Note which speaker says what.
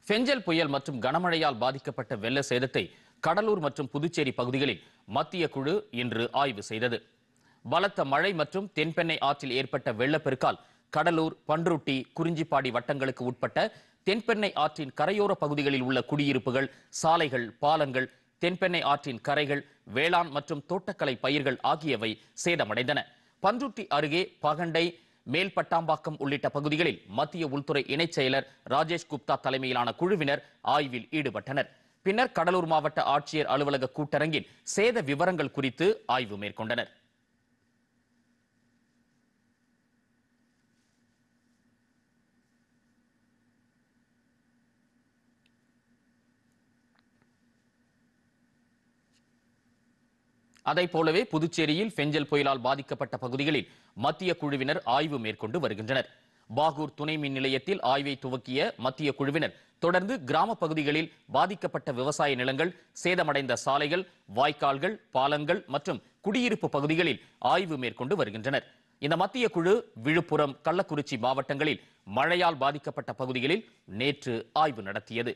Speaker 1: பெஞ்சல் புயல் மற்றும் கனமழையால் பாதிக்கப்பட்ட வெள்ள சேதத்தை கடலூர் மற்றும் புதுச்சேரி பகுதிகளில் மத்திய குழு இன்று ஆய்வு செய்தது. பலத்த மழை மற்றும் தென்பெண்ணை ஆற்றில் ஏற்பட்ட வெள்ளப்பெருக்கால் கடலூர், பன்ருட்டி, குறிஞ்சிப்பாடி வட்டங்களுக்கு உட்பட்ட தென்பெண்ணை ஆற்றின் கரையோர பகுதிகளில் உள்ள குடியிருப்புகள், சாலைகள், பாலங்கள், தென்பெண்ணை ஆற்றின் கரைகள், வேளாண் மற்றும் தோட்டக்கலை பயிர்கள் ஆகியவை சேதமடைந்தன. பன்ருட்டி அருகே பகண்டை, மேல்பட்டாம்பாக்கம் உள்ளிட்ட பகுதிகளில் மத்திய உள்துறை இணைச் செயலர் ராஜேஷ் குப்தா தலைமையிலான குழுவினர் ஆய்வில் ஈடுபட்டனர். பின்னர் கடலூர் மாவட்ட ஆட்சியர் அலுவலக கூட்டரங்கில் சேத விவரங்கள் குறித்து ஆய்வு மேற்கொண்டனர். அதைப்போலவே புதுச்சேரியில் பெஞ்சல் புயலால் பாதிக்கப்பட்ட பகுதிகளில் மத்திய குழுவினர் ஆய்வு மேற்கொண்டு வருகின்றனர். பாகூர் துணை மின் நிலையத்தில் ஆய்வை துவக்கிய மத்திய குழுவினர் தொடர்ந்து கிராம பகுதிகளில் பாதிக்கப்பட்ட விவசாய நிலங்கள், சேதமடைந்த சாலைகள், வாய்க்கால்கள், பாலங்கள் மற்றும் குடியிருப்பு பகுதிகளில் ஆய்வு மேற்கொண்டு வருகின்றனர். இந்த மத்திய குழு விழுப்புரம், கள்ளக்குறிச்சி மாவட்டங்களில் மழையால் பாதிக்கப்பட்ட பகுதிகளில் நேற்று ஆய்வு நடத்தியது.